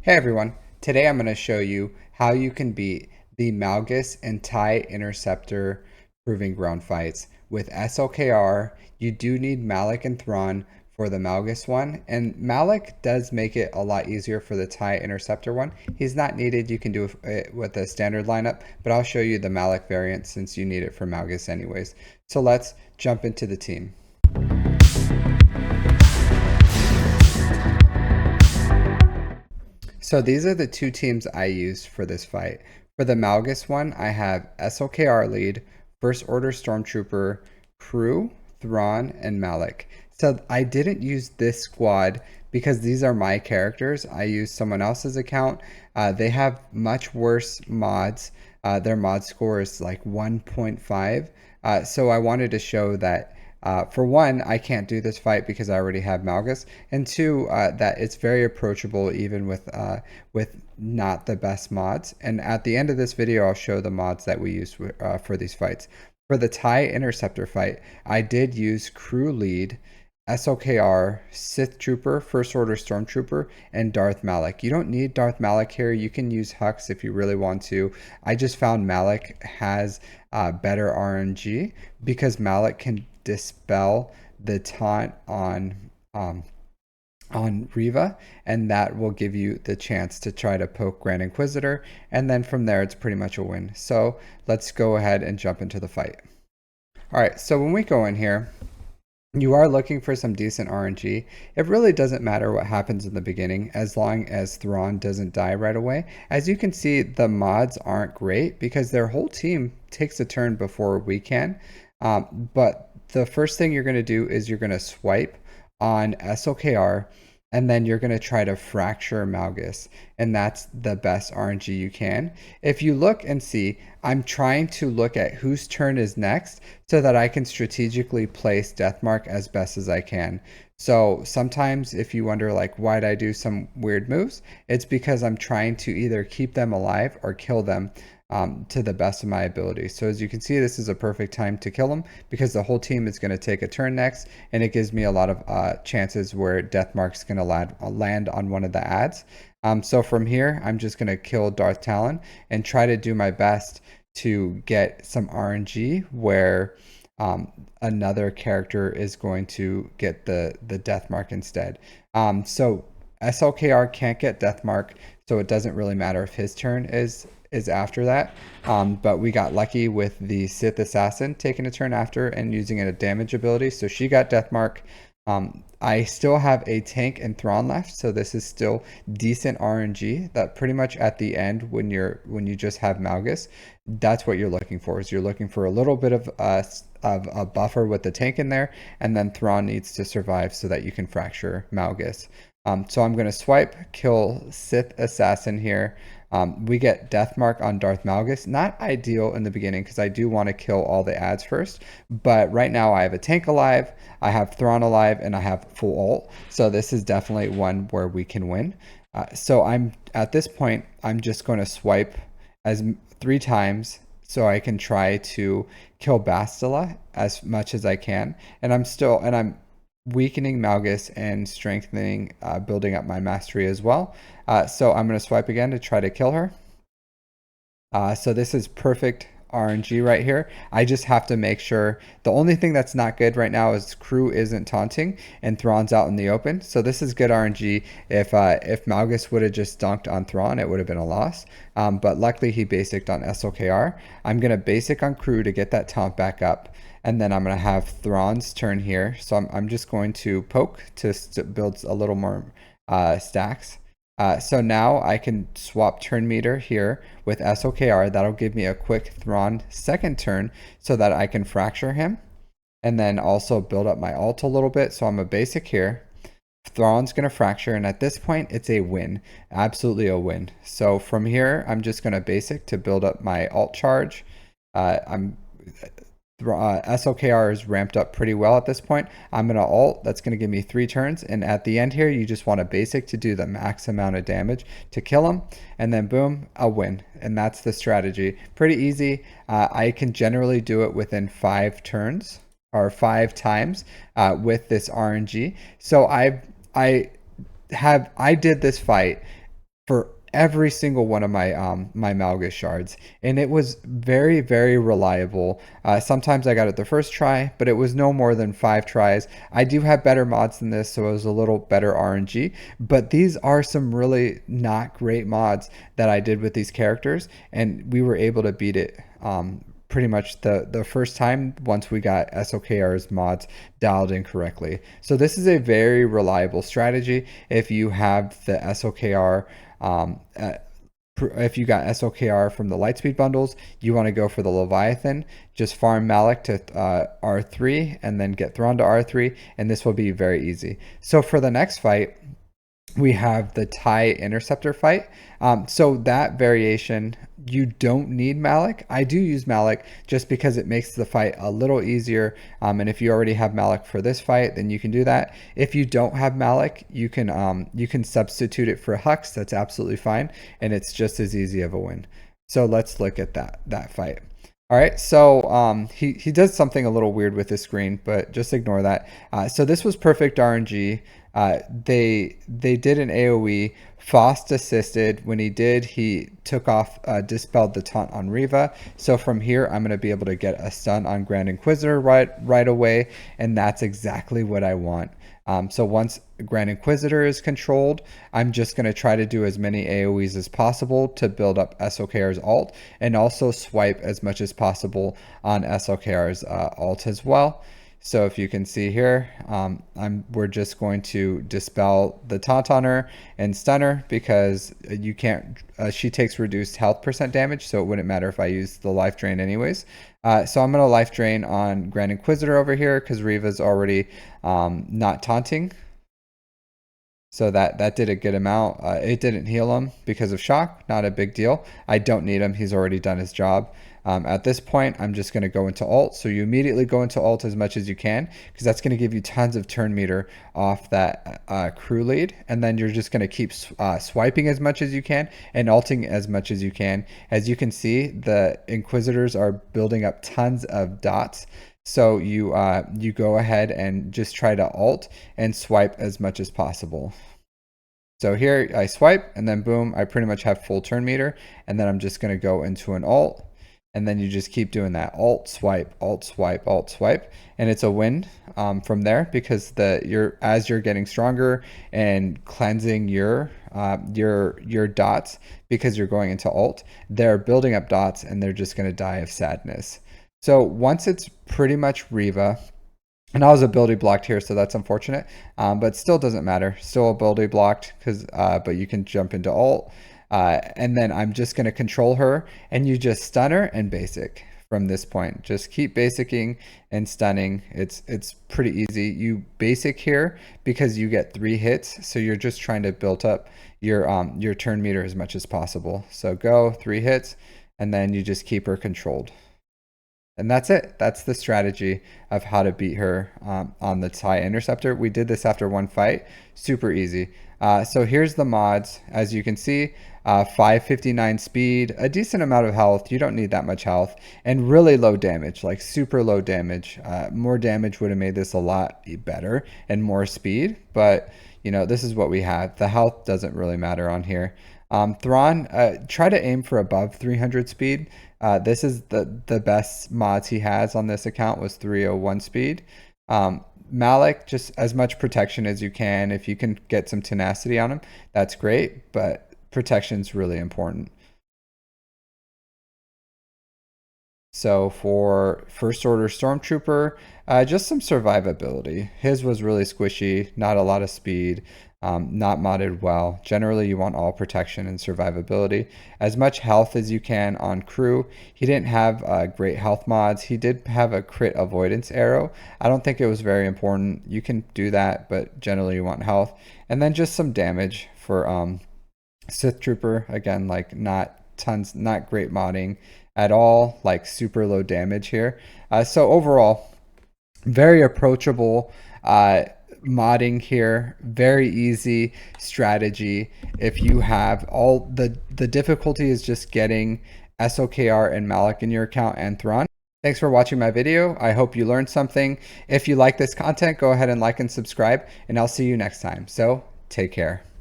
Hey everyone, today I'm going to show you how you can beat the Malgus and Tie Interceptor Proving Ground fights. With SLKR, you do need Malik and Thrawn for the Malgus one, and Malik does make it a lot easier for the Tie Interceptor one. He's not needed, you can do it with a standard lineup, but I'll show you the Malik variant since you need it for Malgus anyways. So let's jump into the team. So these are the two teams I used for this fight. For the Malgus one, I have SLKR lead, First Order Stormtrooper, Crew, Thrawn, and Malik. So I didn't use this squad because these are my characters. I used someone else's account. They have much worse mods. Their mod score is like 1.5. So I wanted to show that for one, I can't do this fight because I already have Malgus, and two, that it's very approachable even with not the best mods. And at the end of this video, I'll show the mods that we used for these fights. For the TIE Interceptor fight, I did use Crew Lead, SLKR, Sith Trooper, First Order Stormtrooper, and Darth Malik. You don't need Darth Malik here. You can use Hux if you really want to. I just found Malik has better RNG because Malik can dispel the taunt on Riva, and that will give you the chance to try to poke Grand Inquisitor, and then from there it's pretty much a win. So let's go ahead and jump into the fight. All right, so when we go in here, you are looking for some decent RNG. It really doesn't matter what happens in the beginning as long as Thrawn doesn't die right away. As you can see, the mods aren't great because their whole team takes a turn before we can. But the first thing you're going to do is you're going to swipe on SLKR, and then you're going to try to fracture Malgus, and that's the best RNG you can. If you look and see, I'm trying to look at whose turn is next so that I can strategically place Deathmark as best as I can. So sometimes if you wonder like why'd I do some weird moves, it's because I'm trying to either keep them alive or kill them to the best of my ability. So as you can see, this is a perfect time to kill him because the whole team is going to take a turn next, and it gives me a lot of chances where Deathmark's going to land on one of the ads. So from here, I'm just going to kill Darth Talon and try to do my best to get some RNG where another character is going to get the Deathmark instead. So SLKR can't get Deathmark, so it doesn't really matter if his turn is after that, but we got lucky with the Sith Assassin taking a turn after and using a damage ability, so she got Deathmark. I still have a tank and Thrawn left, so this is still decent RNG. That pretty much at the end when you just have Malgus, that's what you're looking for. Is you're looking for a little bit of a buffer with the tank in there, and then Thrawn needs to survive so that you can fracture Malgus. So I'm going to swipe, kill Sith Assassin here. We get Deathmark on Darth Malgus. Not ideal in the beginning because I do want to kill all the ads first. But right now I have a tank alive, I have Thrawn alive, and I have full ult. So this is definitely one where we can win. So I'm at this point, I'm just going to swipe as 3 times so I can try to kill Bastila as much as I can. And I'm weakening Malgus and strengthening, building up my mastery as well. So I'm going to swipe again to try to kill her. So this is perfect RNG right here. I just have to make sure. The only thing that's not good right now is Crew isn't taunting and Thrawn's out in the open. So this is good RNG. If Malgus would have just dunked on Thrawn, it would have been a loss. But luckily he basicked on SLKR. I'm going to basic on Crew to get that taunt back up. And then I'm going to have Thrawn's turn here. So I'm just going to poke to build a little more stacks. So now I can swap turn meter here with SLKR. That'll give me a quick Thrawn second turn so that I can fracture him. And then also build up my ult a little bit. So I'm a basic here. Thrawn's going to fracture. And at this point, it's a win. Absolutely a win. So from here, I'm just going to basic to build up my ult charge. SLKR is ramped up pretty well at this point. I'm going to ult. That's going to give me 3 turns. And at the end here, you just want a basic to do the max amount of damage to kill him. And then boom, a win. And that's the strategy. Pretty easy. I can generally do it within 5 turns or 5 times with this RNG. So I did this fight for every single one of my my Malgus shards, and it was very, very reliable. Sometimes I got it the first try, but it was no more than 5 tries. I do have better mods than this, so it was a little better RNG, but these are some really not great mods that I did with these characters, and we were able to beat it pretty much the first time once we got SLKR's mods dialed in correctly. So this is a very reliable strategy if you have the SLKR. If you got SLKR from the Lightspeed bundles, you want to go for the Leviathan. Just farm Malik to R3 and then get Thrawn to R3, and this will be very easy. So for the next fight, we have the Tie Interceptor fight. So that variation, you don't need Malik. I do use Malik just because it makes the fight a little easier. And if you already have Malik for this fight, then you can do that. If you don't have Malik, you can substitute it for Hux. That's absolutely fine, and it's just as easy of a win. So let's look at that fight. All right, so he does something a little weird with his screen, but just ignore that. So this was perfect RNG. They did an AoE. Faust assisted. When he did, he took off, dispelled the taunt on Riva. So from here, I'm going to be able to get a stun on Grand Inquisitor right away, and that's exactly what I want. So once Grand Inquisitor is controlled, I'm just going to try to do as many AoEs as possible to build up SLKR's ult, and also swipe as much as possible on SLKR's ult as well. So if you can see here, we're just going to dispel the taunt on her and stun her because you can't. She takes reduced health % damage, so it wouldn't matter if I use the life drain anyways. So I'm going to life drain on Grand Inquisitor over here because Riva's already not taunting. So that did a good amount. It didn't heal him because of shock. Not a big deal. I don't need him. He's already done his job. At this point, I'm just going to go into ult. So you immediately go into ult as much as you can because that's going to give you tons of turn meter off that crew lead. And then you're just going to keep swiping as much as you can and ulting as much as you can. As you can see, the Inquisitors are building up tons of dots. So you go ahead and just try to ult and swipe as much as possible. So here I swipe and then boom, I pretty much have full turn meter, and then I'm just going to go into an ult, and then you just keep doing that ult swipe, ult swipe, ult swipe, and it's a win from there because as you're getting stronger and cleansing your dots because you're going into ult, they're building up dots and they're just going to die of sadness. So once it's pretty much Riva, and I was ability blocked here, so that's unfortunate, but still doesn't matter. Still ability blocked, but you can jump into ult, and then I'm just going to control her, and you just stun her and basic from this point. Just keep basicking and stunning. It's pretty easy. You basic here because you get 3 hits, so you're just trying to build up your turn meter as much as possible. So go 3 hits, and then you just keep her controlled. And that's it. That's the strategy of how to beat her on the Tie Interceptor. We did this after one fight. Super easy. So here's the mods. As you can see, 559 speed, a decent amount of health. You don't need that much health. And really low damage, like super low damage. More damage would have made this a lot better and more speed. But, you know, this is what we have. The health doesn't really matter on here. Thrawn, try to aim for above 300 speed. This is the best mods he has on this account was 301 speed. Malik, just as much protection as you can. If you can get some tenacity on him, that's great, but protection is really important. So for First Order Stormtrooper, just some survivability. His was really squishy, not a lot of speed, not modded well. Generally, you want all protection and survivability. As much health as you can on crew. He didn't have great health mods. He did have a crit avoidance arrow. I don't think it was very important. You can do that, but generally you want health. And then just some damage for Sith Trooper. Again, like not great modding at all, like super low damage here. So overall, very approachable modding here, very easy strategy. If you have all the difficulty is just getting SLKR and Malik in your account and Thrawn. Thanks for watching my video. I hope you learned something. If you like this content, go ahead and like and subscribe, and I'll see you next time. So take care.